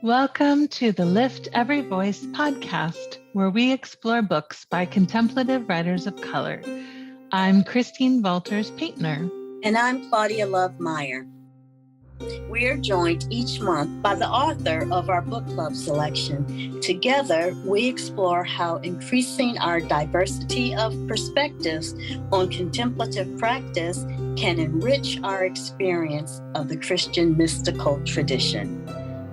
Welcome to the Lift Every Voice podcast, where we explore books by contemplative writers of color. I'm Christine Valters Paintner. And I'm Claudia Love Mair. We are joined each month by the author of our book club selection. Together, we explore how increasing our diversity of perspectives on contemplative practice can enrich our experience of the Christian mystical tradition.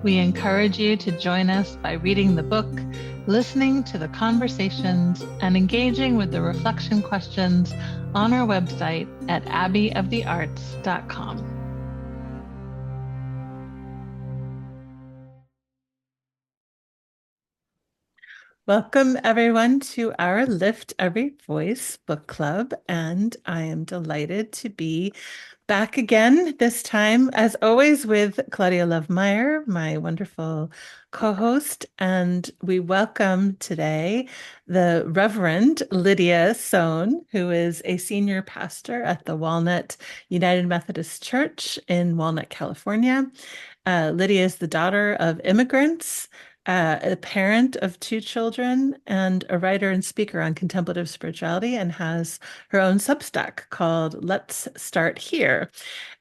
We encourage you to join us by reading the book, listening to the conversations, and engaging with the reflection questions on our website at abbeyofthearts.com. Welcome, everyone, to our Lift Every Voice book club, and I am delighted to be back again, this time, as always, with Claudia Love Mair, my wonderful co-host, and we welcome today the Reverend Lydia Sohn, who is a senior pastor at the Walnut United Methodist Church in Walnut, California. Lydia is the daughter of immigrants, a parent of 2 children, and a writer and speaker on contemplative spirituality, and has her own Substack called Let's Start Here.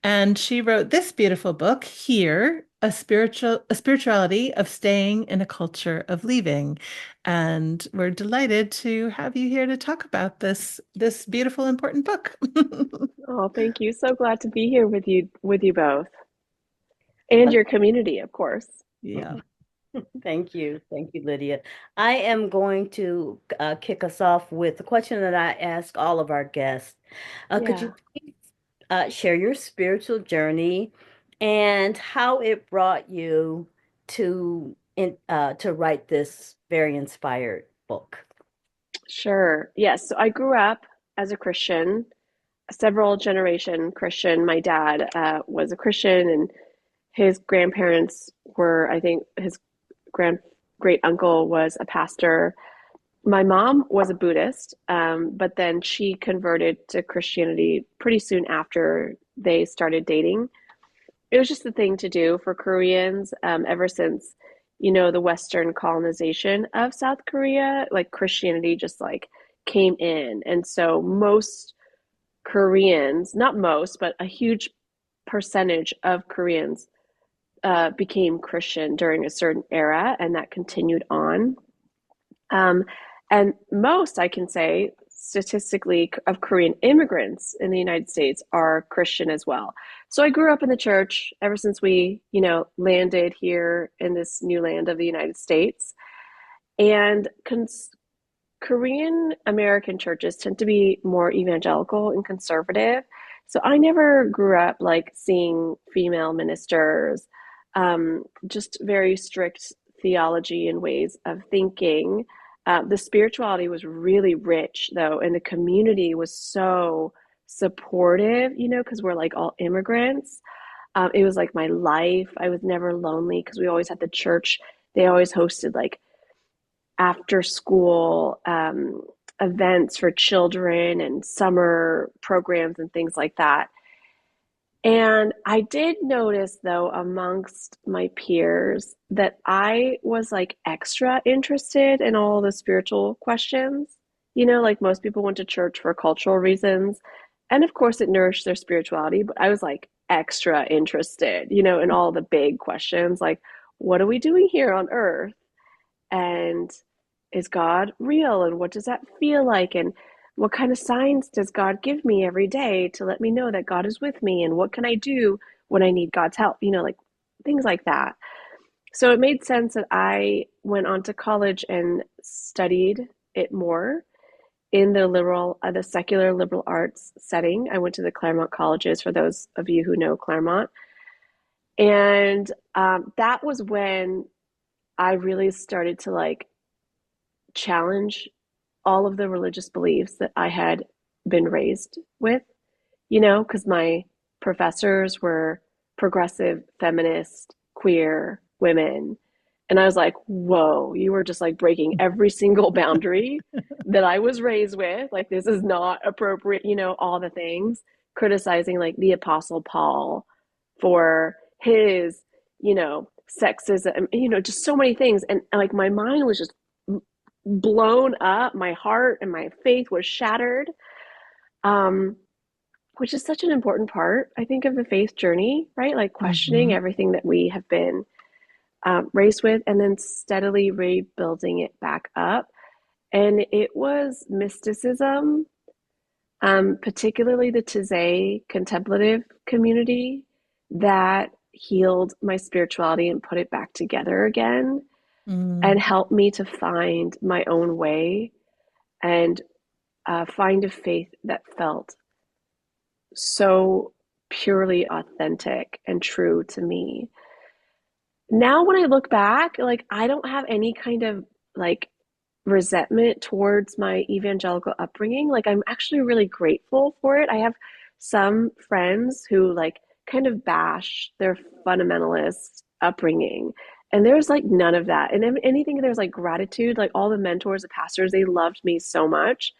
And she wrote this beautiful book, Here, a spirituality of staying in a culture of leaving. And we're delighted to have you here to talk about this beautiful, important book. Oh, thank you. So glad to be here with you both. And your community, of course. Yeah. Thank you. Thank you, Lydia. I am going to kick us off with a question that I ask all of our guests. Could you please share your spiritual journey and how it brought you to write this very inspired book? Sure. Yes. So I grew up as a Christian, a several generation Christian. My dad was a Christian, and his grandparents were, I think, his great uncle was a pastor. My mom was a Buddhist, but then she converted to Christianity pretty soon after they started dating. It was just the thing to do for Koreans ever since, the Western colonization of South Korea, like Christianity just like came in. And so most Koreans, not most, but a huge percentage of Koreans became Christian during a certain era, and that continued on. And most, I can say, statistically, of Korean immigrants in the United States are Christian as well. So I grew up in the church ever since we, landed here in this new land of the United States. And Korean American churches tend to be more evangelical and conservative. So I never grew up like seeing female ministers, just very strict theology and ways of thinking. The spirituality was really rich, though, and the community was so supportive, because we're like all immigrants. It was like my life. I was never lonely because we always had the church. They always hosted like after school events for children and summer programs and things like that. And I did notice, though, amongst my peers that I was like extra interested in all the spiritual questions. Like most people went to church for cultural reasons. And of course, it nourished their spirituality. But I was like extra interested, in all the big questions like, what are we doing here on earth? And is God real? And what does that feel like? And what kind of signs does God give me every day to let me know that God is with me? And what can I do when I need God's help? Like things like that. So it made sense that I went on to college and studied it more in the secular liberal arts setting. I went to the Claremont colleges, for those of you who know Claremont. And that was when I really started to like challenge all of the religious beliefs that I had been raised with, because my professors were progressive, feminist, queer women. And I was like, whoa, you were just like breaking every single boundary that I was raised with. Like, this is not appropriate, all the things, criticizing like the Apostle Paul for his, sexism, just so many things. And like my mind was just blown up. My heart and my faith was shattered. Um, which is such an important part, I think, of the faith journey, right? Like questioning Mhm. everything that we have been raised with and then steadily rebuilding it back up. And it was mysticism, particularly the Taizé contemplative community, that healed my spirituality and put it back together again and Mm. helped me to find my own way and find a faith that felt so purely authentic and true to me. Now, when I look back, like I don't have any kind of like resentment towards my evangelical upbringing. Like I'm actually really grateful for it. I have some friends who like kind of bash their fundamentalist upbringing. And there's like none of that. And anything there's like gratitude, like all the mentors, the pastors, they loved me so much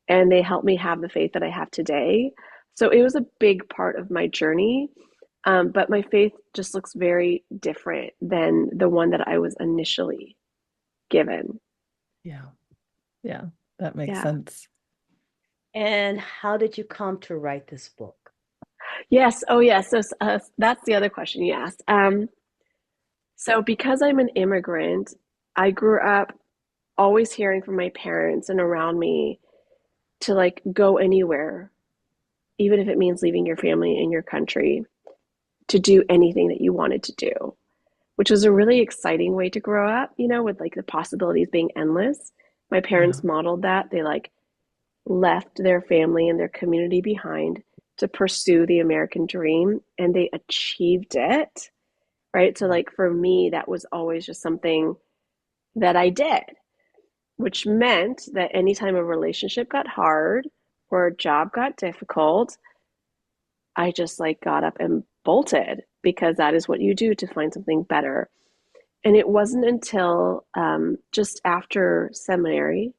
and they helped me have the faith that I have today. So it was a big part of my journey. But my faith just looks very different than the one that I was initially given. Yeah. Yeah. That makes Yeah. sense. And how did you come to write this book? Yes. Oh, yes. So that's the other question you asked. So because I'm an immigrant, I grew up always hearing from my parents and around me to like go anywhere, even if it means leaving your family and your country, to do anything that you wanted to do, which was a really exciting way to grow up, with like the possibilities being endless. My Yeah. parents modeled that. They like left their family and their community behind to pursue the American dream and they achieved it, right? So, like, for me, that was always just something that I did, which meant that anytime a relationship got hard or a job got difficult, I just like got up and bolted because that is what you do to find something better. And it wasn't until just after seminary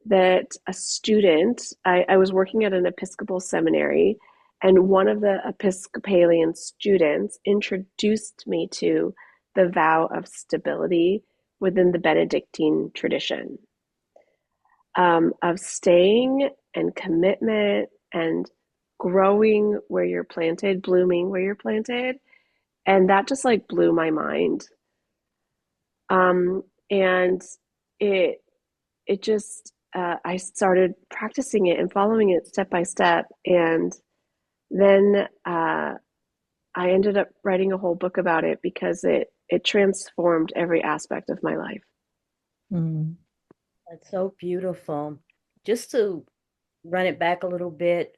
that a student, I was working at an Episcopal seminary, and one of the Episcopalian students introduced me to the vow of stability within the Benedictine tradition, of staying and commitment and growing where you're planted, blooming where you're planted. And that just like blew my mind. And it it just I started practicing it and following it step by step, and then I ended up writing a whole book about it because it transformed every aspect of my life. Mm. That's so beautiful. Just to run it back a little bit,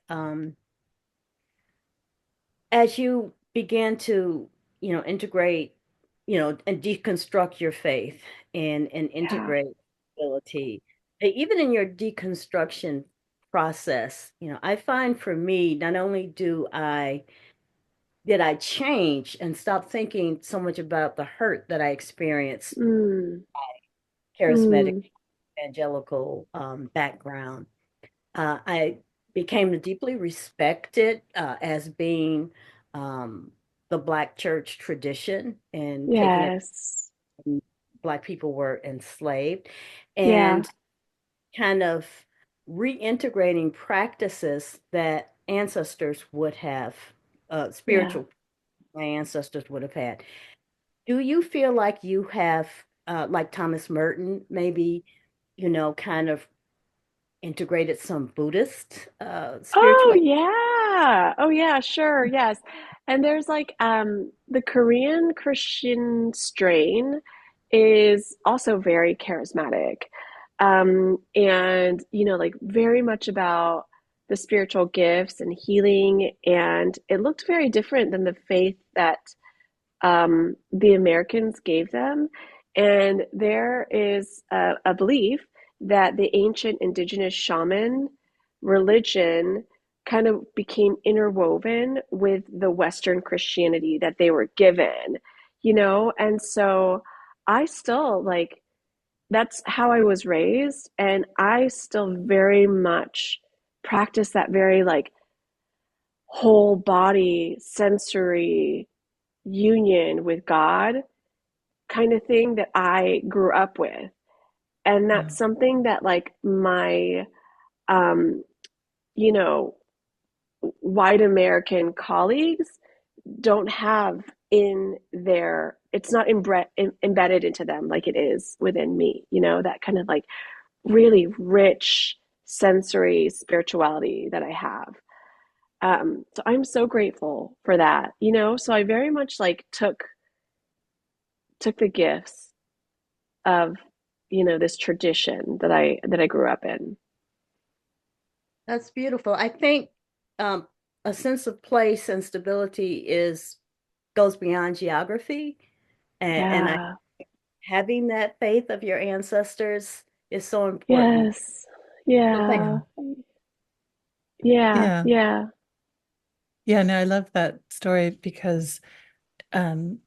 as you began to, integrate, and deconstruct your faith and Yeah. integrate ability, even in your deconstruction process, I find for me, not only did I change and stop thinking so much about the hurt that I experienced, Mm, charismatic mm, evangelical background. I became deeply respected as being um, the Black church tradition and taking it yes. when Black people were enslaved Yeah. and kind of reintegrating practices that ancestors would have, Yeah. spiritual my ancestors would have had. Do you feel like you have, like Thomas Merton, maybe, kind of integrated some Buddhist Oh spirituality? yeah. Oh yeah, sure. Yes. And there's like the Korean Christian strain is also very charismatic. And like very much about the spiritual gifts and healing, and it looked very different than the faith that the Americans gave them. And there is a belief that the ancient indigenous shaman religion kind of became interwoven with the Western Christianity that they were given. And so I still like that's how I was raised, and I still very much practice that very like whole body sensory union with God kind of thing that I grew up with. And Yeah. that's something that like my um, you know, white American colleagues don't have in their, it's not embedded into them like it is within me, that kind of like really rich sensory spirituality that I have. So I'm so grateful for that, so I very much like took the gifts of, this tradition that I grew up in. That's beautiful. I think um, a sense of place and stability is goes beyond geography, and I Yeah. having that faith of your ancestors is so important. Yes. So thank Yeah. Yeah. Yeah. Yeah. Yeah. Yeah. No, I love that story because um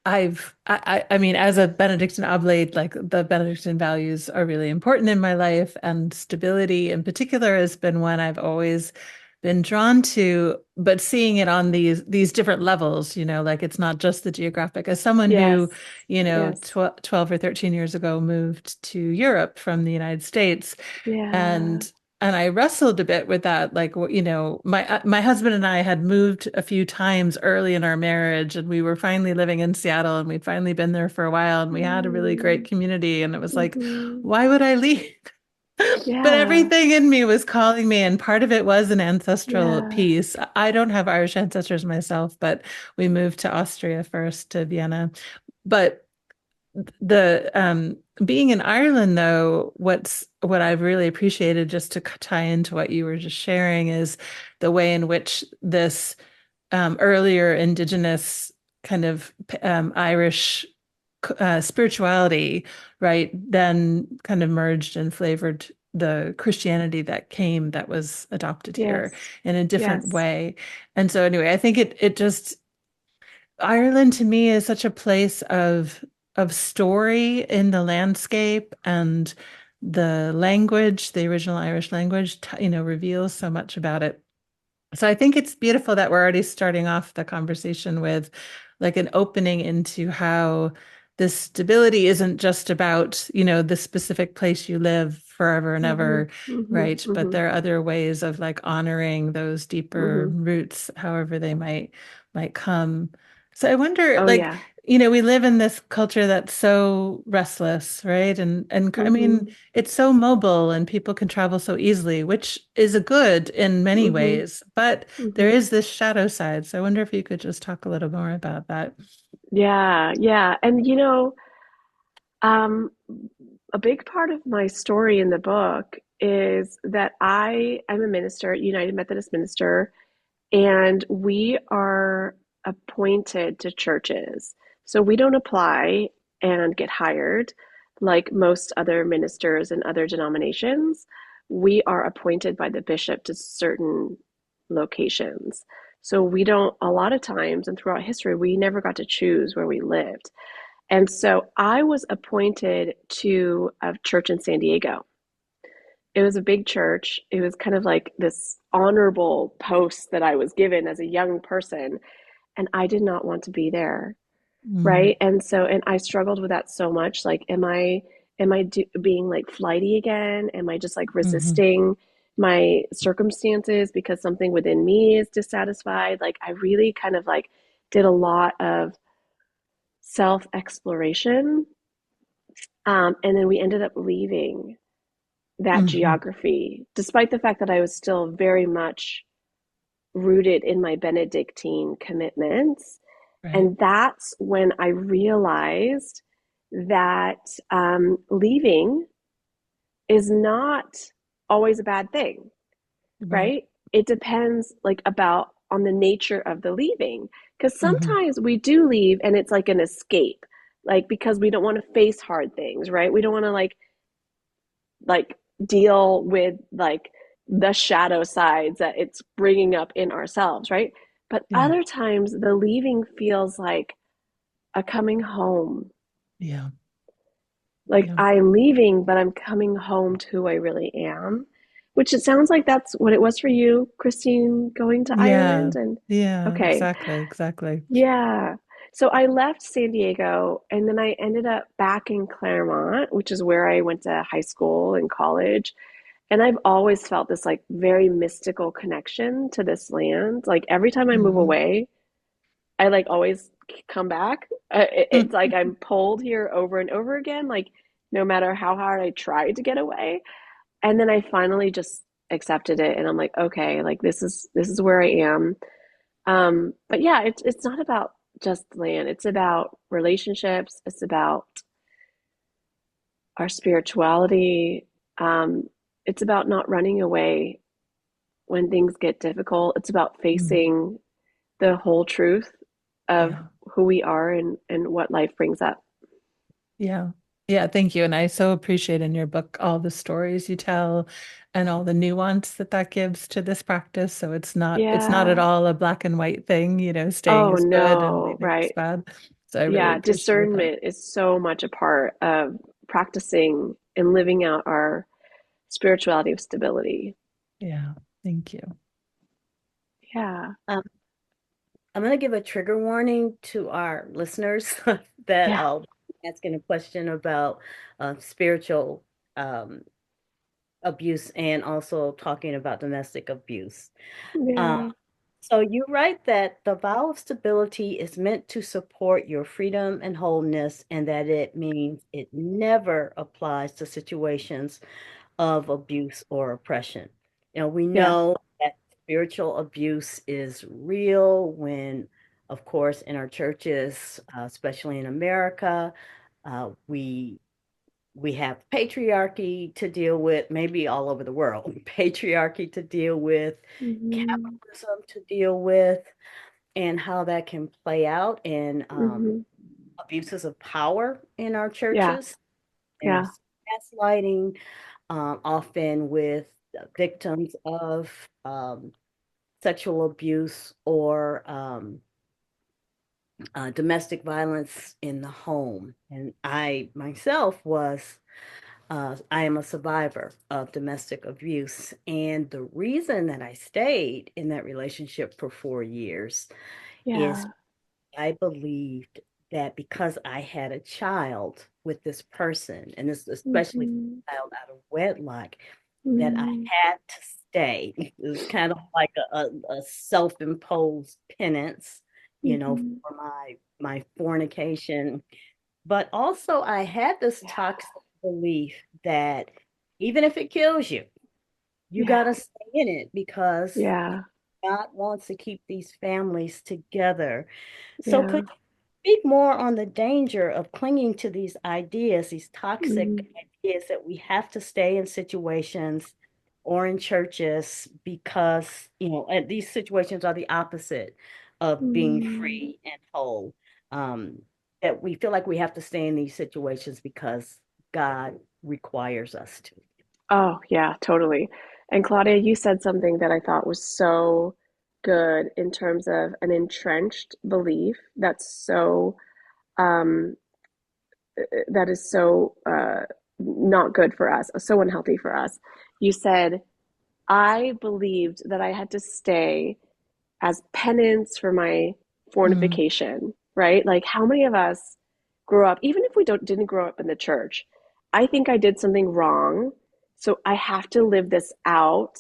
I mean, as a Benedictine oblate, like the Benedictine values are really important in my life, and stability in particular has been one I've always been drawn to, but seeing it on these different levels, like it's not just the geographic. As someone who, Yes. Yes. 12 or 13 years ago moved to Europe from the United States, Yeah. and I wrestled a bit with that. Like, my husband and I had moved a few times early in our marriage, and we were finally living in Seattle, and we'd finally been there for a while, and we had a really great Mm. community. And it was like, Hmm. why would I leave? But Yeah. everything in me was calling me, and part of it was an ancestral Yeah. piece. I don't have Irish ancestors myself, but we moved to Austria first, to Vienna. But the being in Ireland, though, what I've really appreciated, just to tie into what you were just sharing, is the way in which this earlier indigenous kind of Irish spirituality, right, then kind of merged and flavored the Christianity that was adopted here Yes. in a different Yes. way. And so anyway, I think it just Ireland to me is such a place of story in the landscape, and the language, the original Irish language, reveals so much about it. So I think it's beautiful that we're already starting off the conversation with like an opening into how this stability isn't just about, the specific place you live forever and Hmm. ever, Hmm. right? But Hmm. there are other ways of like honoring those deeper Hmm. roots, however they might come. So I wonder, Oh like, yeah. we live in this culture that's so restless, right? And I mean, Hmm. it's so mobile and people can travel so easily, which is a good in many Hmm. ways, but there Hmm. is this shadow side. So I wonder if you could just talk a little more about that. Yeah. Yeah. And um, a big part of my story in the book is that I am a minister, United Methodist minister, and we are appointed to churches. So we don't apply and get hired like most other ministers in other denominations. We are appointed by the bishop to certain locations. So we don't, a lot of times and throughout history, we never got to choose where we lived. And so I was appointed to a church in San Diego. It was a big church. It was kind of like this honorable post that I was given as a young person, and I did not want to be there, Mm, right? And I struggled with that so much. Like, being like flighty again? Am I just like hmm. resisting my circumstances because something within me is dissatisfied? Like, I really kind of like did a lot of self exploration. And then we ended up leaving that Hmm. geography, despite the fact that I was still very much rooted in my Benedictine commitments. Right. And that's when I realized that leaving is not always a bad thing, Right. right? It depends like about on the nature of the leaving. Because Hmm. sometimes we do leave and it's like an escape, like because we don't want to face hard things, right? We don't want to like deal with like the shadow sides that it's bringing up in ourselves, right? But Yeah. other times the leaving feels like a coming home. Yeah. Like Yeah. I'm leaving, but I'm coming home to who I really am, which it sounds like that's what it was for you, Christine, going to Yeah. Ireland. And Yeah. okay, Exactly. Exactly. yeah. So I left San Diego and then I ended up back in Claremont, which is where I went to high school and college. And I've always felt this like very mystical connection to this land. Like every time I move Mhm. away, I like always come back. It's like I'm pulled here over and over again, like no matter how hard I try to get away. And then I finally just accepted it and I'm like, okay, like this is where I am. But yeah, it's not about just land. It's about relationships. It's about our spirituality. Um, it's about not running away when things get difficult. It's about Mm. facing the whole truth of Yeah. who we are and what life brings up. Yeah. Yeah, thank you. And I so appreciate in your book all the stories you tell and all the nuance that that gives to this practice. So it's not at Yeah. all a black and white thing, staying Oh is good and no, leaving is right. bad. So I really Yeah, appreciate that. discernment is so much a part of practicing and living out our spirituality of stability. Yeah. Thank you. Yeah. Um, I'm going to give a trigger warning to our listeners that Yeah. I'll be asking a question about spiritual um, abuse and also talking about domestic abuse. Um, Yeah. so you write that the vow of stability is meant to support your freedom and wholeness, and that it means it never applies to situations of abuse or oppression. We Yeah. know that spiritual abuse is real when, of course, in our churches, especially in America, we have patriarchy to deal with, maybe all over the world, patriarchy to deal with, Hmm. capitalism to deal with, and how that can play out in Hmm. abuses of power in our Yeah. churches. Yeah. There's gaslighting, often with victims of sexual abuse or domestic violence in the home. And I myself I am a survivor of domestic abuse. And the reason that I stayed in that relationship for 4 years is Yeah. I believed that because I had a child with this person, and this especially Hmm. a child out of wedlock, that I Hmm. had to stay. It was kind of like a self-imposed penance, Hmm. for my fornication. But also I had this Yeah. toxic belief that even if it kills you, you Yeah. gotta stay in it because Yeah. God wants to keep these families together. So Yeah. could speak more on the danger of clinging to these ideas, these Hmm. toxic ideas that we have to stay in situations or in churches because, and these situations are the opposite of being Hmm. free and whole. Um, that we feel like we have to stay in these situations because God requires us to. Oh, yeah, totally. And Claudia, you said something that I thought was so good in terms of an entrenched belief that's so um that is so not good for us, so unhealthy for us. You said, I believed that I had to stay as penance for my Mm, fornication, right? Like how many of us grew up, even if we didn't grow up in the church, I think I did something wrong, so I have to live this out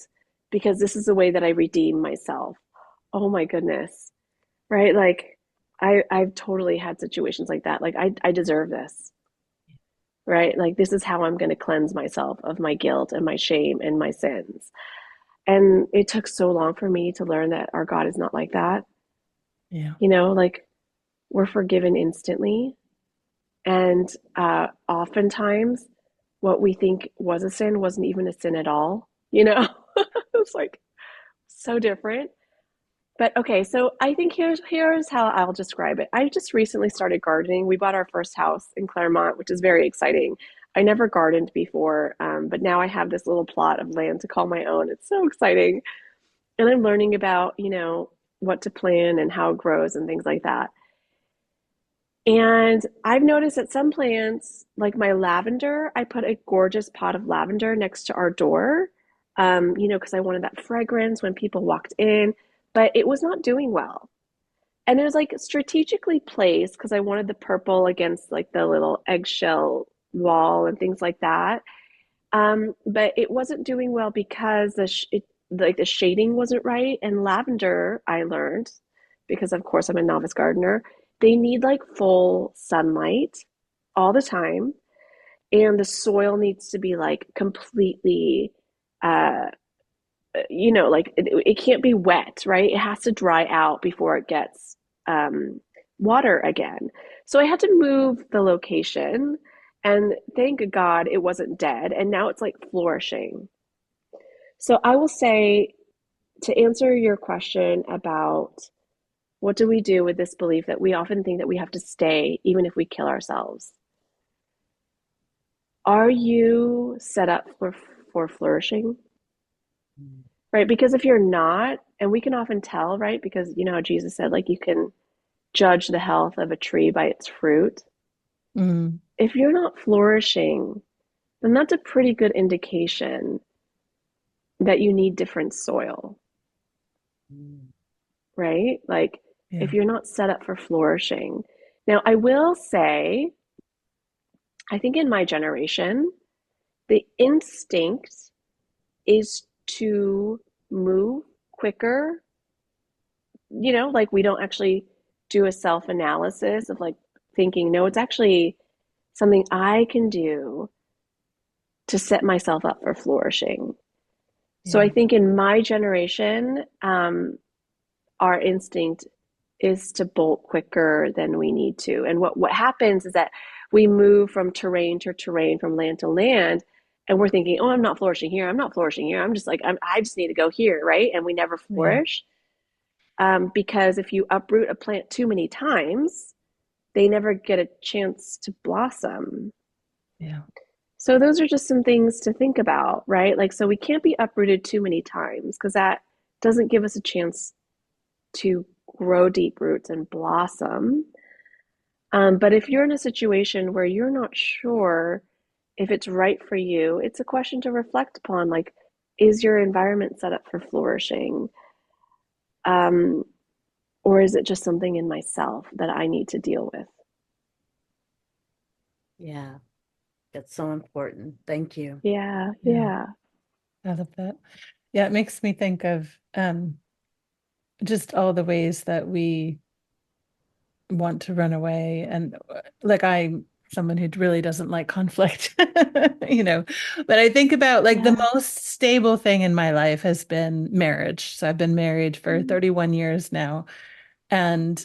because this is the way that I redeem myself. Oh my goodness. Right? Like I've totally had situations like that. Like I deserve this. Right? Like this is how I'm going to cleanse myself of my guilt and my shame and my sins. And it took so long for me to learn that our God is not like that. yeah. Like we're forgiven instantly. And oftentimes, what we think was a sin wasn't even a sin at all. It's like so different. But okay, so I think here's how I'll describe it. I just recently started gardening. We bought our first house in Claremont, which is very exciting. I never gardened before, but now I have this little plot of land to call my own. It's so exciting, and I'm learning about what to plant and how it grows and things like that. And I've noticed that some plants, like my lavender, I put a gorgeous pot of lavender next to our door, because I wanted that fragrance when people walked in, but it was not doing well. And it was like strategically placed because I wanted the purple against like the little eggshell wall and things like that. But it wasn't doing well because like the shading wasn't right. And lavender, I learned, because of course I'm a novice gardener, they need like full sunlight all the time, and the soil needs to be like completely, uh, like it can't be wet, right? It has to dry out before it gets water again. So I had to move the location, and thank God it wasn't dead, and now it's like flourishing. So I will say, to answer your question about what do we do with this belief that we often think that we have to stay even if we kill ourselves? Are you set up for flourishing? Right? Because if you're not, and we can often tell, right? Because you know how Jesus said, like, you can judge the health of a tree by its fruit. Mm. If you're not flourishing, then that's a pretty good indication that you need different soil, right? Like, Yeah. if you're not set up for flourishing. Now, I will say, I think in my generation, the instinct is to move quicker. Like we don't actually do a self analysis of like thinking, no, it's actually something I can do to set myself up for flourishing. So I Yeah. think in my generation, our instinct is to bolt quicker than we need to. And what happens is that we move from terrain to terrain, from land to land, and we're thinking, oh, I'm not flourishing here. I'm not flourishing here. I'm just like, I just need to go here, right? And we never Yeah. flourish. Because if you uproot a plant too many times, they never get a chance to blossom. Yeah. So those are just some things to think about, right? Like, so we can't be uprooted too many times because that doesn't give us a chance to grow deep roots and blossom. But if you're in a situation where you're not sure if it's right for you, it's a question to reflect upon. Like, is your environment set up for flourishing? Um, or is it just something in myself that I need to deal with? Yeah, that's so important. Thank you. Yeah, Yeah. yeah, I love that. Yeah, it makes me think of just all the ways that we want to run away. And like I'm someone who really doesn't like conflict, you know. But I think about like the yeah. most stable thing in my life has been marriage. So I've been married for 31 years now. And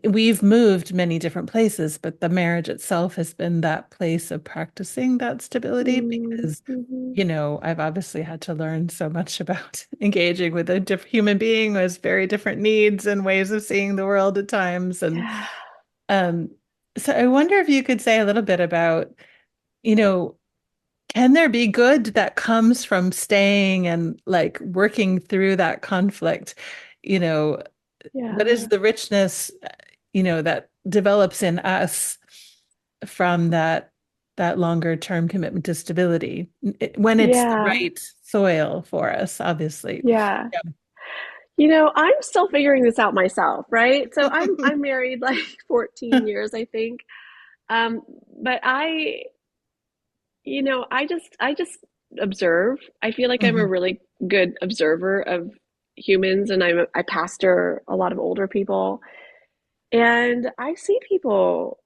we've moved many different places, but the marriage itself has been that place of practicing that stability because, Mm-hmm. I've obviously had to learn so much about engaging with a different human being who has very different needs and ways of seeing the world at times. And Yeah, um, so I wonder if you could say a little bit about, you know, can there be good that comes from staying and like working through that conflict? You know, what is yeah, the richness, that develops in us from that longer term commitment to stability when it's the yeah, right soil for us, obviously. yeah. I'm still figuring this out myself, right? So I'm married like 14 years, I think. Um, but I just observe. I feel like I'm a Mhm. really good observer of humans, and I pastor a lot of older people, and I see people,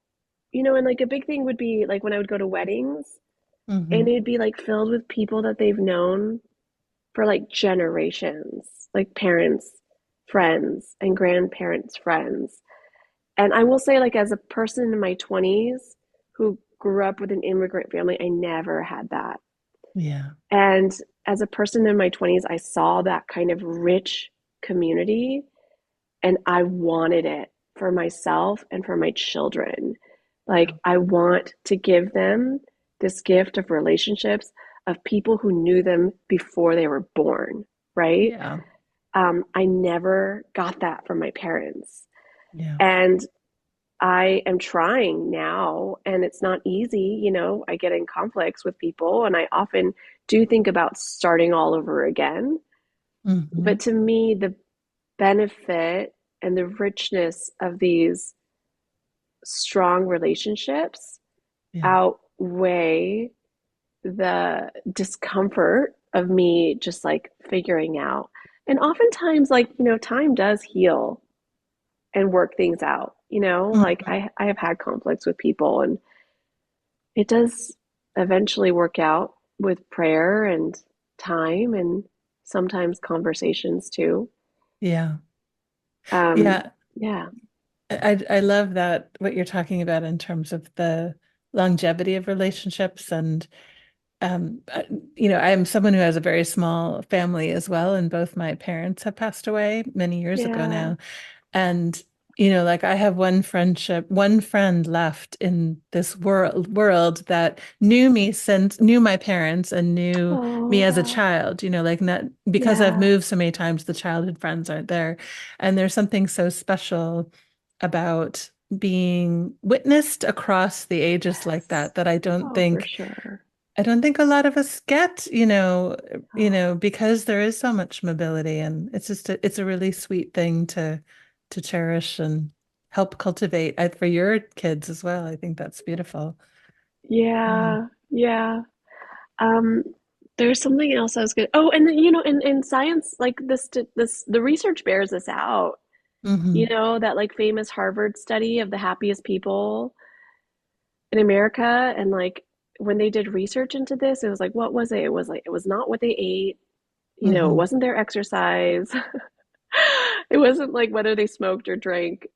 and like a big thing would be like when I would go to weddings, and Mhm. it'd be like filled with people that they've known for like generations, like parents, friends, and grandparents, friends. And I will say, like, as a person in my 20s who grew up with an immigrant family, I never had that. Yeah. And as a person in my 20s, I saw that kind of rich community, and I wanted it for myself and for my children. Like, I want to give them this gift of relationships of people who knew them before they were born, right? Yeah. I never got that from my parents. Yeah. And I am trying now, and it's not easy. I get in conflicts with people, and I often do think about starting all over again. But Mhm. to me, the benefit and the richness of these strong relationships Yeah. outweigh the discomfort of me just like figuring out. And oftentimes, like, time does heal and work things out. Like Mhm. I have had conflicts with people, and it does eventually work out with prayer and time and sometimes conversations too. Yeah. Um, Yeah. yeah, I love that what you're talking about in terms of the longevity of relationships and um uh, I am someone who has a very small family as well, and both my parents have passed away many years ago yeah. now. And like I have one friend left in this world that knew my parents and knew me Oh, as a wow. child, like not because I've Yeah. moved so many times, the childhood friends aren't there. And there's something so special about being witnessed across the ages like Yes. that I don't Oh, for think sure. a lot of us get, Oh, because there is so much mobility, and it's a really sweet thing to cherish and help cultivate for your kids as well. I think that's beautiful. yeah. Yeah. Um, there's something else I was gonna. Oh, and then, in science, like the research bears this out. Hmm. That like famous Harvard study of the happiest people in America, and like when they did research into this, it was like, what was it? It was like it was not what they ate. It Hmm. wasn't their exercise. It wasn't like whether they smoked or drank.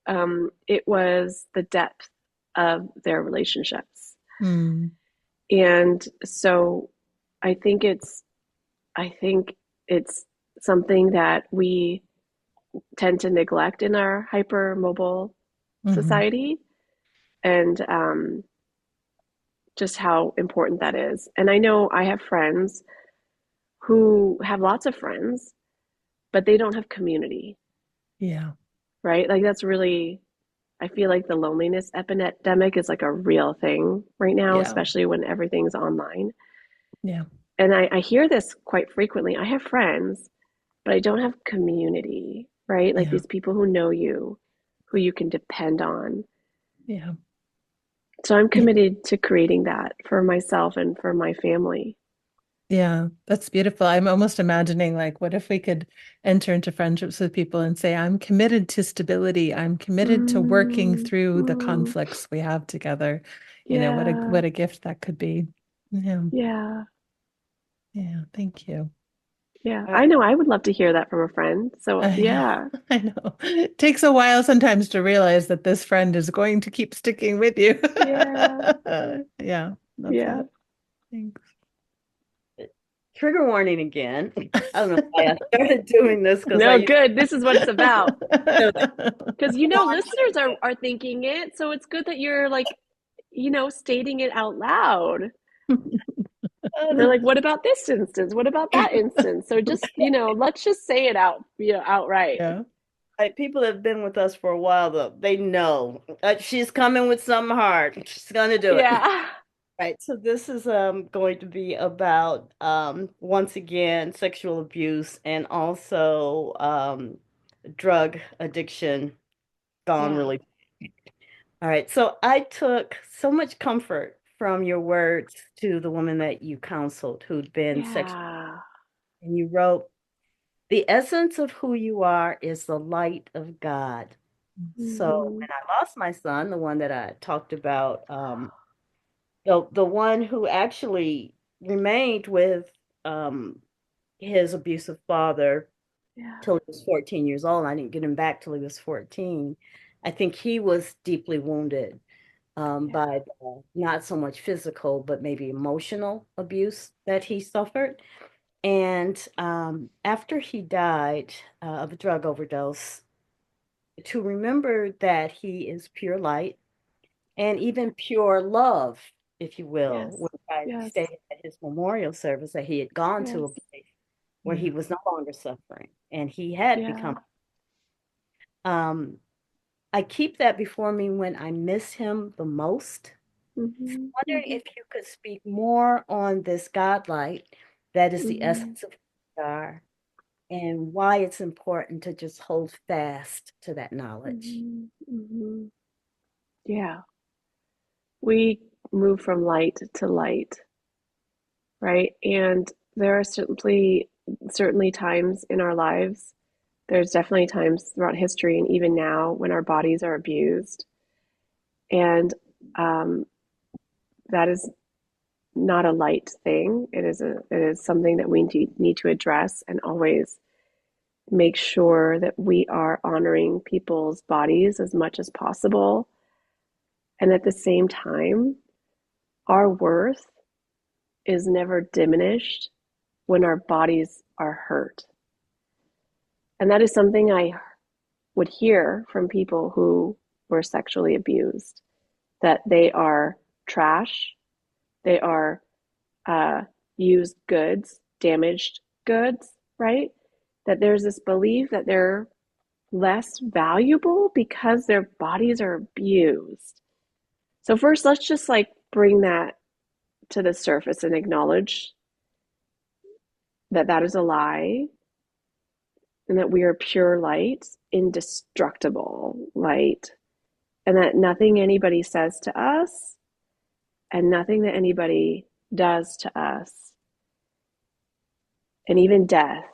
It was the depth of their relationships. Mm. And so I think it's I think it's something that we tend to neglect in our hypermobile Hmm. society, and just how important that is. And I know I have friends who have lots of friends, but they don't have community, Yeah. right? Like that's really, I feel like the loneliness epidemic is like a real thing right now, Yeah. especially when everything's online. Yeah. And I hear this quite frequently. I have friends, but I don't have community, right? Like Yeah. these people who know you, who you can depend on. Yeah. So I'm committed to creating that for myself and for my family. Yeah, that's beautiful. I'm almost imagining, like, what if we could enter into friendships with people and say, I'm committed to stability. I'm committed to working Mm, through the mm, conflicts we have together. yeah, What a gift that could be. Yeah. yeah, Yeah. Thank you. yeah. Uh, I know I would love to hear that from a friend. So I know. yeah, I know. It takes a while sometimes to realize that this friend is going to keep sticking with you. yeah, Yeah. Love yeah. that. Thanks. Trigger warning again. I don't know why I started doing this because I No, used good. This is what it's about. to know that Because want listeners are thinking it, so it's good that you're like, stating it out loud. They're like, what about this instance? What about that instance? So just, let's just say it out, outright. Yeah. people that have been with us for a while though. They know she's coming with something hard. She's gonna do it. Yeah. Right. So this is going to be about once again sexual abuse and also drug addiction gone Yeah. really. All right. So I took so much comfort from your words to the woman that you counseled who'd been sexually, Yeah. and you wrote, the essence of who you are is the light of God. So Hmm. when I lost my son, the one that I talked about, the one who actually remained with um, his abusive father Yeah. till he was 14 years old. I didn't get him back till he was 14. I think he was deeply wounded Yeah. by the, not so much physical, but maybe emotional abuse that he suffered. And after he died of a drug overdose, to remember that he is pure light and even pure love, if you will, Yes. which I Yes. stated at his memorial service that he had gone to a Yes. place where he Yeah. was no longer suffering and he had Yeah. become. Um, I keep that before me when I miss him the most. Hmm. Wondering Hmm. if you could speak more on this godlight that is the Hmm. essence of who we are, and why it's important to just hold fast to that knowledge. Mhm, mhm. Yeah. We move from light to light, right? And there are certainly times in our lives, there's definitely times throughout history and even now when our bodies are abused. And um, that is not a light thing. It is something that we need to address and always make sure that we are honoring people's bodies as much as possible. And at the same time, our worth is never diminished when our bodies are hurt. And that is something I would hear from people who were sexually abused, that they are trash, they are used goods, damaged goods, right? That there's this belief that they're less valuable because their bodies are abused. So first, let's just like bring that to the surface and acknowledge that that is a lie and that we are pure light, indestructible light, and that nothing anybody says to us and nothing that anybody does to us, and even death,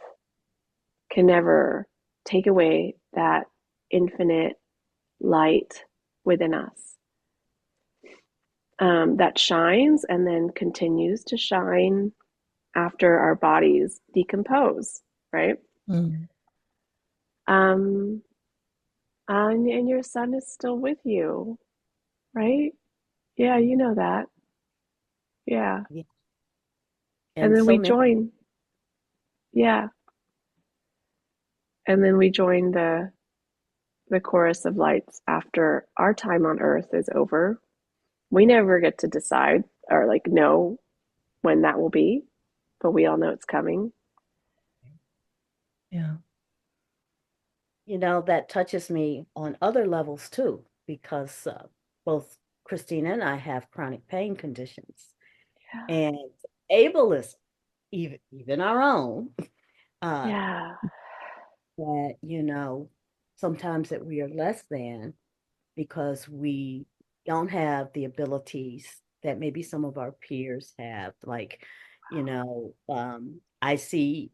can never take away that infinite light within us, that shines and then continues to shine after our bodies decompose, right? Mm. Um, and your son is still with you, right? Yeah, you know that. Yeah. Yeah. And And then so we many, join. Yeah. And then we join the chorus of lights after our time on earth is over. We never get to decide or like know when that will be, but we all know it's coming. Yeah. that touches me on other levels too, because both Christina and I have chronic pain conditions, Yeah. and ableism, even our own, uh, Yeah. that, sometimes that we are less than because we don't have the abilities that maybe some of our peers have. Like, I see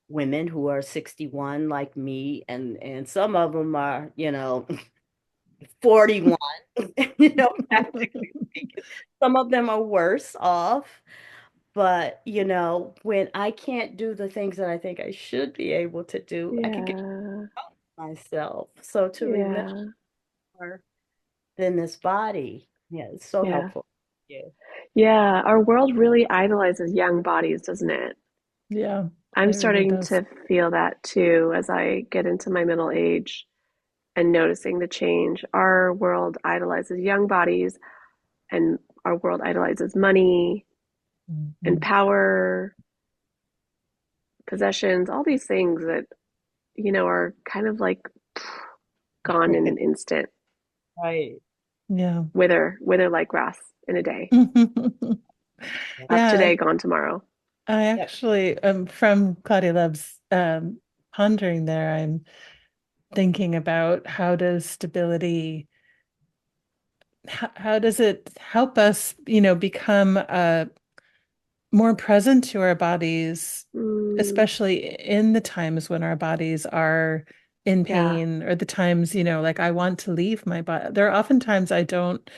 women who are 61 like me, and some of them are, 41, practically speaking. Some of them are worse off. But, when I can't do the things that I think I should be able to do, I could get Yeah. myself. So to remember Yeah. than this body, yeah, it's so Yeah. helpful. Yeah. Yeah. Our world really idolizes young bodies, doesn't it? Yeah, I'm it really starting does. to feel that too as I get into my middle age and noticing the change. Our world idolizes young bodies, and our world idolizes money and Mhm. power, possessions, all these things that, are kind of like gone in an instant, Right. Yeah. wither like grass in a day. Up Yeah, today, gone tomorrow. I Yep. actually, from Claudia Love's pondering there, I'm thinking about how does stability, how does it help us, become more present to our bodies, Mm, especially in the times when our bodies are in yeah, pain, or the times, like I want to leave my body. There are often times I don't,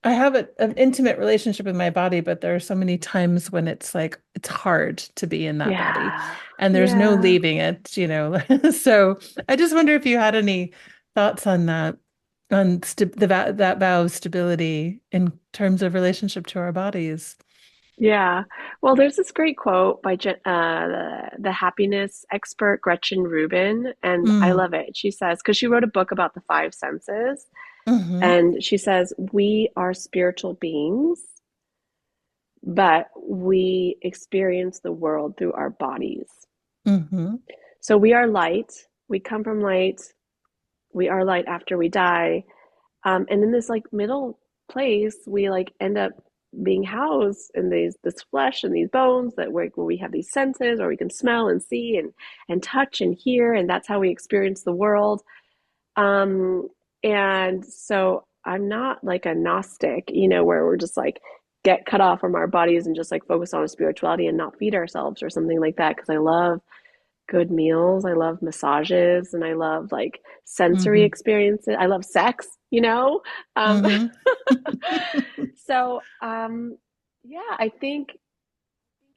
I have an intimate relationship with my body, but there are so many times when it's like it's hard to be in that body yeah, and there's no yeah, leaving it. So I just wonder if you had any thoughts on that, on that vow of stability in terms of relationship to our bodies. yeah. Well, there's this great quote by the happiness expert Gretchen Rubin, and I Mm. love it. She says, because she wrote a book about the five senses, Hmm. and she says, we are spiritual beings, but we experience the world through our bodies. Hmm. So we are light, we come from light, we are light after we die. And in this like middle place, we like end up being housed in this flesh and these bones that where we have these senses, or we can smell and see and touch and hear, and that's how we experience the world. Um, and so I'm not like a Gnostic, where we're just like get cut off from our bodies and just like focus on spirituality and not feed ourselves or something like that. Because I love good meals, I love massages, and I love like sensory Mm-hmm. experiences. I love sex, Um, Mm-hmm. so yeah, I think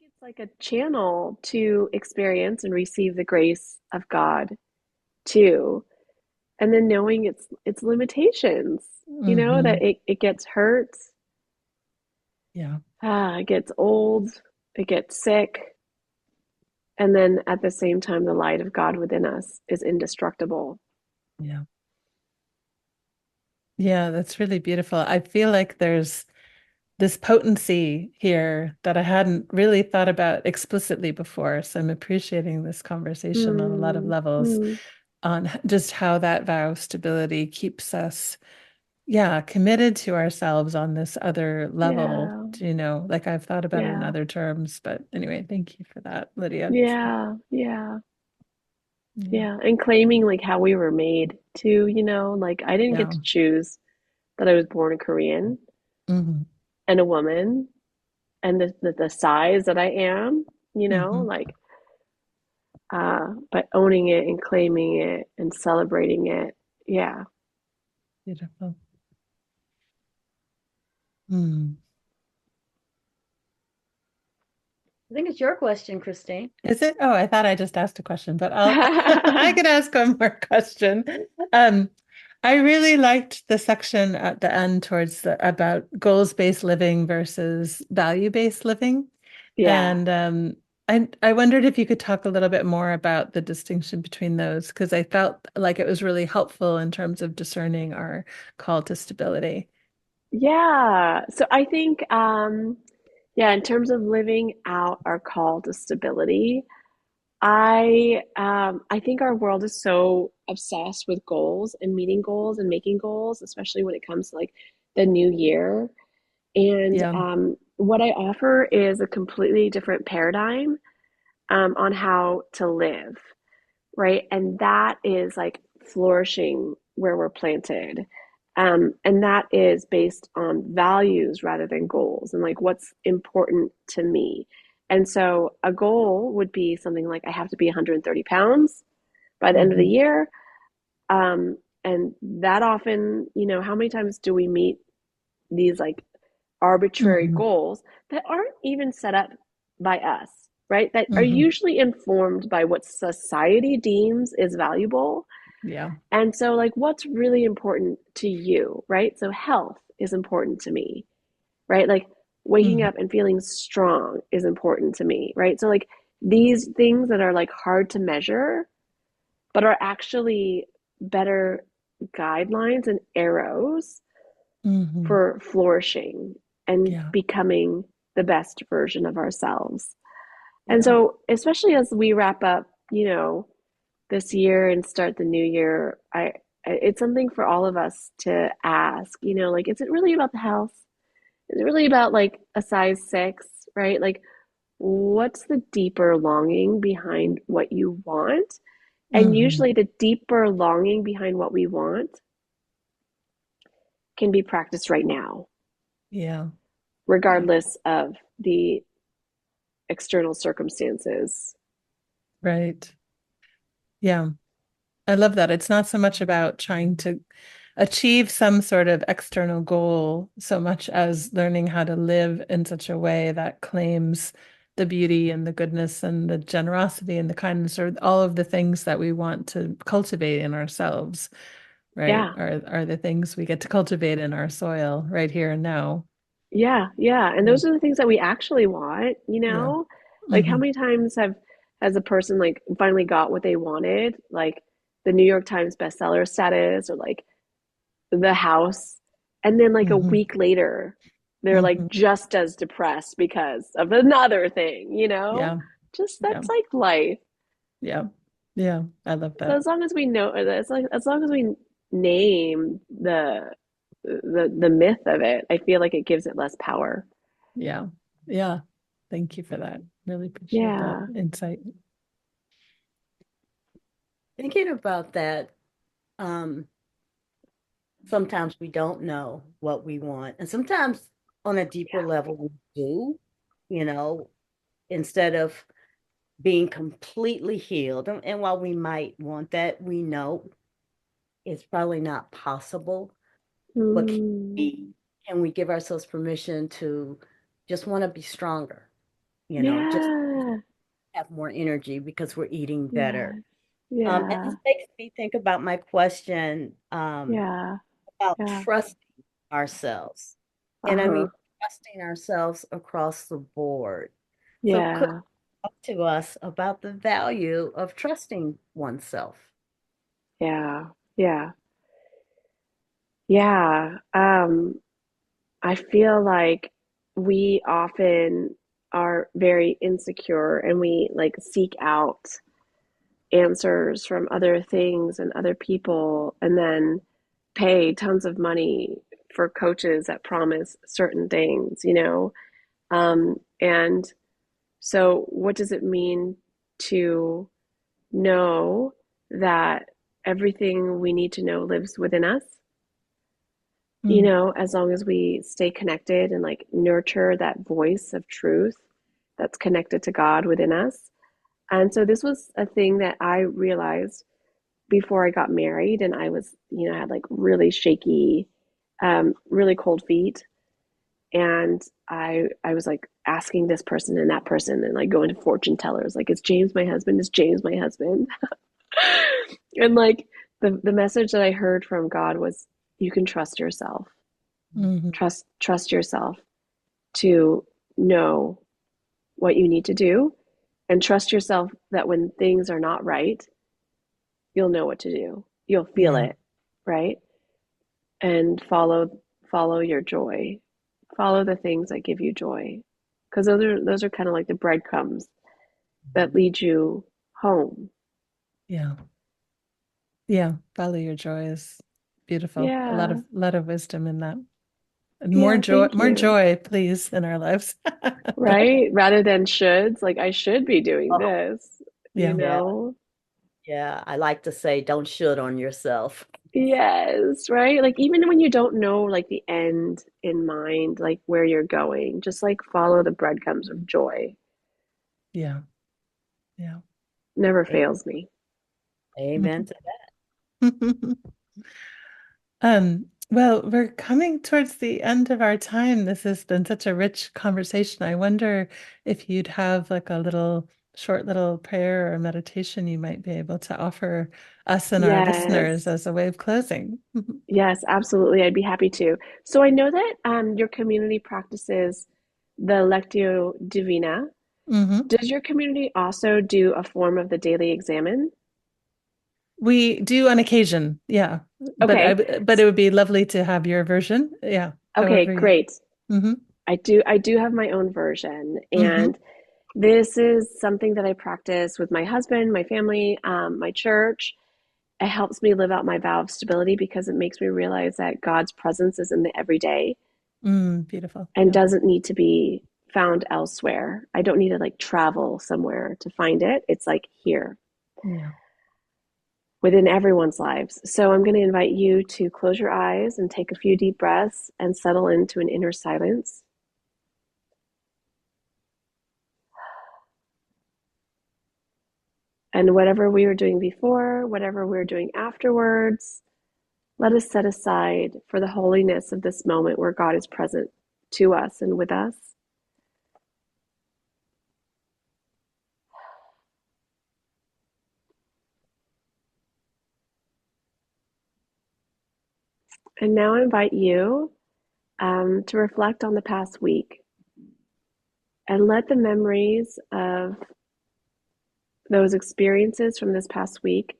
it's like a channel to experience and receive the grace of God too, and then knowing its limitations, Mm-hmm. that it gets hurt, Yeah. it gets old, it gets sick, and then at the same time the light of God within us is indestructible. Yeah. Yeah, that's really beautiful. I feel like there's this potency here that I hadn't really thought about explicitly before. So I'm appreciating this conversation on a lot of Mm, levels mm, on just how that vow of stability keeps us, yeah, committed to ourselves on this other level. yeah, Like I've thought about it in yeah, other terms, but anyway, thank you for that, Lydia. yeah, yeah, Yeah. yeah. And claiming like how we were made too, like I didn't get Yeah. to choose that I was born a Korean Hmm. and a woman and the size that I am, Hmm. like but owning it and claiming it and celebrating it. Yeah. Beautiful. Hmm. I think it's your question, Christine. Is it? Oh, I thought I just asked a question, but I could ask one more question. Um, I really liked the section at the end towards about goals-based living versus value-based living. Yeah. And I wondered if you could talk a little bit more about the distinction between those, because I felt like it was really helpful in terms of discerning our call to stability. Yeah. So I think yeah, in terms of living out our call to stability, I think our world is so obsessed with goals and meeting goals and making goals, especially when it comes to like the new year. And Yeah. what I offer is a completely different paradigm on how to live, right? And that is like flourishing where we're planted. And that is based on values rather than goals and like what's important to me. And so a goal would be something like I have to be 130 pounds by the end of the Hmm. year. And that often, how many times do we meet these like arbitrary Hmm. goals that aren't even set up by us, right? That are Hmm. usually informed by what society deems is valuable. Yeah. And so, like, what's really important to you, right? So, health is important to me, right? Like, waking Hmm. up and feeling strong is important to me, right? So, like, these things that are like hard to measure, but are actually better guidelines and arrows Hmm. for flourishing and Yeah. becoming the best version of ourselves. And Yeah. so, especially as we wrap up, this year and start the new year, it's something for all of us to ask, like, is it really about the health? Is it really about like a size 6, right? Like, what's the deeper longing behind what you want? And Hmm. usually, the deeper longing behind what we want can be practiced right now, Yeah. Yeah. regardless of the external circumstances. Right. Yeah. I love that. It's not so much about trying to achieve some sort of external goal so much as learning how to live in such a way that claims the beauty and the goodness and the generosity and the kindness, or all of the things that we want to cultivate in ourselves, right? Yeah, Are the things we get to cultivate in our soil right here and now. yeah, yeah. And Yeah. those are the things that we actually want, Yeah. Like how Hmm. many times has a person like finally got what they wanted, like the New York Times bestseller status or like the house, and then like a Hmm. week later, they're like Hmm. just as depressed because of another thing, Yeah. Just Yeah. that's like life. Yeah. Yeah. I love So that. as long as we know, it's like as long as we name the myth of it, I feel like it gives it less power. Yeah. Yeah. Thank you for that. Really appreciate that Yeah. insight. Thinking about that, um, sometimes we don't know what we want. And sometimes on a deeper level, we do, you know, instead of being completely healed. And while we might want that, we know it's probably not possible. But Mm, can we give ourselves permission to just want to be stronger, just yeah. have more energy because we're eating Yeah. better? And Yeah. this makes me think about my question Yeah. about Yeah. trusting ourselves. And I Uh-huh. mean, trusting ourselves across the board. So, could Yeah. you talk to us about the value of trusting oneself? Yeah. Yeah. Yeah. I feel like we often are very insecure and we like seek out answers from other things and other people and then pay tons of money for coaches that promise certain things, and so what does it mean to know that everything we need to know lives within us? Mm, As long as we stay connected and like nurture that voice of truth that's connected to God within us. And so this was a thing that I realized before I got married, and I was, I had like really shaky, really cold feet. And I was like asking this person and that person and like going to fortune tellers, like, is James my husband? Is James my husband? And like the message that I heard from God was you can trust yourself. mhm. Trust yourself to know what you need to do, and trust yourself that when things are not right, you'll know what to do. You'll feel Yeah. it, right? And follow your joy. Follow the things that give you joy. Because those are kind of like the breadcrumbs that lead you home. Yeah. Yeah. Follow your joy is beautiful. A Yeah. lot of wisdom in that. And Yeah, thank more you. joy, please, in our lives. Right? Rather than shoulds, like I should be doing Oh, this, you Yeah. yeah, know? yeah. I like to say, don't should on yourself. Yes, right? Like even when you don't know like the end in mind, like where you're going, just like follow the breadcrumbs of joy. Yeah. Yeah. Never A- fails me. Amen to that. Well, we're coming towards the end of our time. This has been such a rich conversation. I wonder if you'd have like a short little prayer or meditation you might be able to offer us and our listeners Yes. as a way of closing. Yes, absolutely. I'd be happy to. So I know that your community practices the Lectio Divina. Hmm. Does your community also do a form of the daily examen? We do on occasion, yeah. Okay. But it would be lovely to have your version. Yeah. Okay, However you. great. Hmm. I do have my own version, Hmm. and this is something that I practice with my husband, my family, my church. It helps me live out my vow of stability because it makes me realize that God's presence is in the everyday Beautiful. and Yeah. doesn't need to be found elsewhere. I don't need to like travel somewhere to find it. It's like here Yeah. within everyone's lives. So I'm going to invite you to close your eyes and take a few deep breaths and settle into an inner silence. And whatever we were doing before, whatever we're doing afterwards, let us set aside for the holiness of this moment where God is present to us and with us. And now I invite you to reflect on the past week and let the memories of those experiences from this past week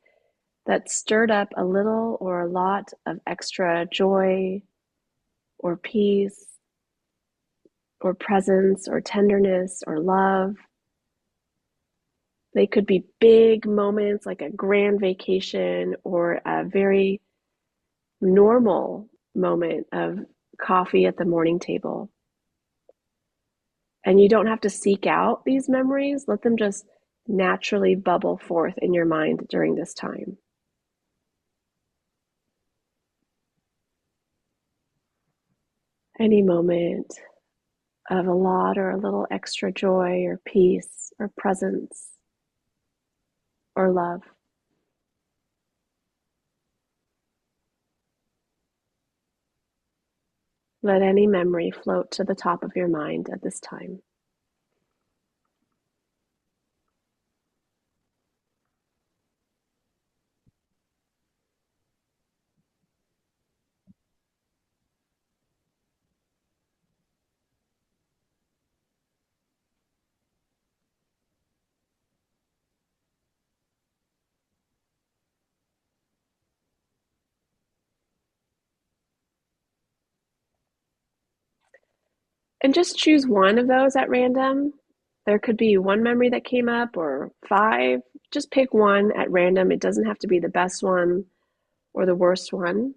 that stirred up a little or a lot of extra joy or peace or presence or tenderness or love. They could be big moments like a grand vacation or a very normal moment of coffee at the morning table. And you don't have to seek out these memories. Let them just naturally bubble forth in your mind during this time. Any moment of a lot or a little extra joy or peace or presence or love. Let any memory float to the top of your mind at this time. And just choose one of those at random. There could be one memory that came up or five. Just pick one at random. It doesn't have to be the best one or the worst one.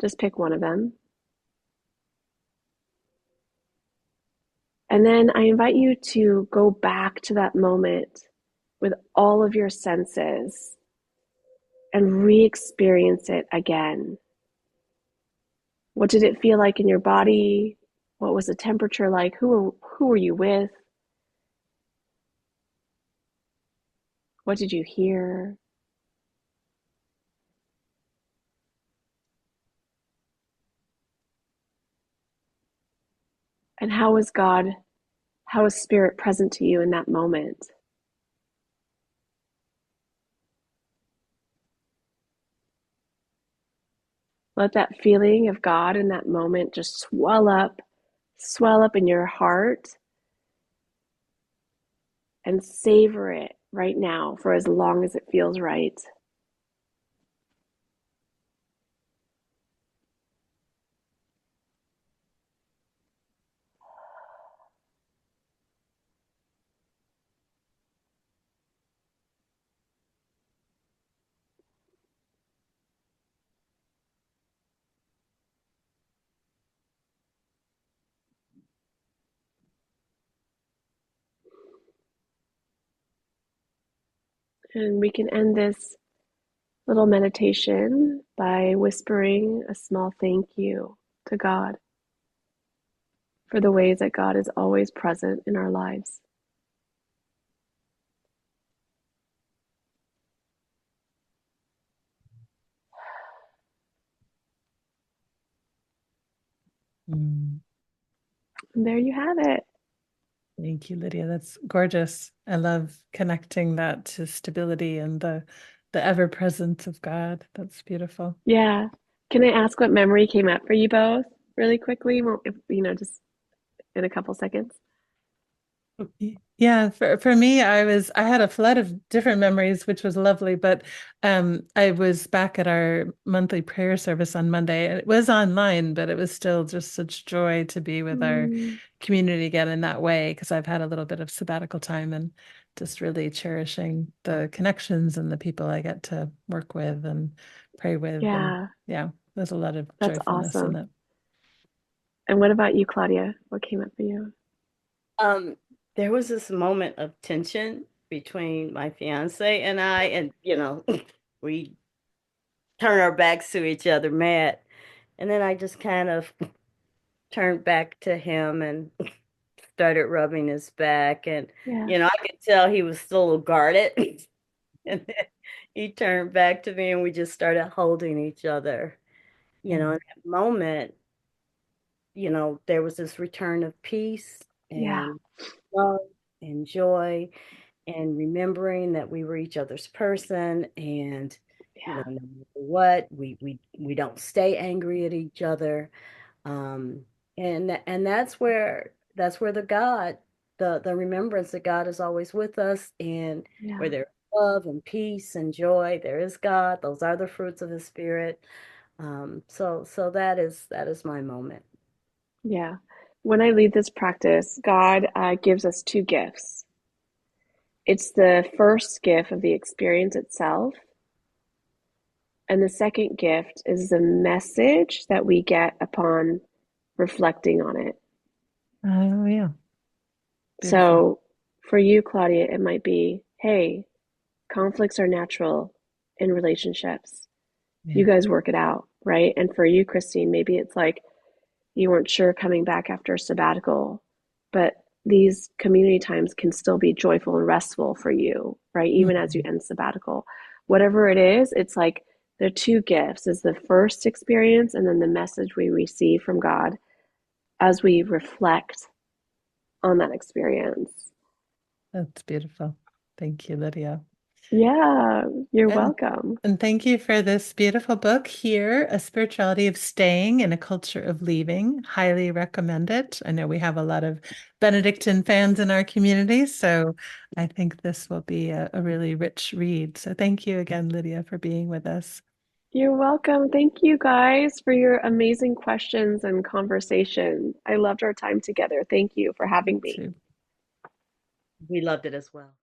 Just pick one of them. And then I invite you to go back to that moment with all of your senses and re-experience it again. What did it feel like in your body? What was the temperature like? Who were you with? What did you hear? And how was God, how was Spirit present to you in that moment? Let that feeling of God in that moment just swell up in your heart, and savor it right now for as long as it feels right. And we can end this little meditation by whispering a small thank you to God for the ways that God is always present in our lives. Mm. And there you have it. Thank you, Lydia. That's gorgeous. I love connecting that to stability and the ever presence of God. That's beautiful. Yeah. Can I ask what memory came up for you both really quickly? Well, if, just in a couple seconds. Yeah, for me, I had a flood of different memories, which was lovely. But I was back at our monthly prayer service on Monday, and it was online, but it was still just such joy to be with our Mm, community again in that way, because I've had a little bit of sabbatical time and just really cherishing the connections and the people I get to work with and pray with. And yeah, yeah, there's a lot of that's joyfulness in awesome. it. And what about you, Claudia? What came up for you? Um, there was this moment of tension between my fiance and I, and we turn our backs to each other, mad. And then I just kind of turned back to him and started rubbing his back. And, Yeah, I could tell he was still a little guarded. And then he turned back to me and we just started holding each other. In Mm. that moment, there was this return of peace yeah, and love and joy and remembering that we were each other's person, and yeah, no matter what, we don't stay angry at each other. And that's where the remembrance that God is always with us, and yeah, where there's love and peace and joy, there is God. Those are the fruits of the Spirit. So that is my moment. yeah. When I lead this practice, God gives us two gifts. It's the first gift of the experience itself, and the second gift is the message that we get upon reflecting on it. Oh, yeah. Beautiful. So for you, Claudia, it might be, hey, conflicts are natural in relationships. You Yeah. guys work it out, right? And for you, Christine, maybe it's like you weren't sure coming back after a sabbatical, but these community times can still be joyful and restful for you, right? Even as you Mhm. end sabbatical. Whatever it is, it's like the two gifts is the first experience and then the message we receive from God as we reflect on that experience. That's beautiful. Thank you, Lydia. Yeah, you're And welcome. and thank you for this beautiful book here, A Spirituality of Staying in a Culture of Leaving. Highly recommend it. I know we have a lot of Benedictine fans in our community, so I think this will be a really rich read. So thank you again, Lydia, for being with us. You're welcome. Thank you guys for your amazing questions and conversation. I loved our time together. Thank you for having me. To We loved it as well.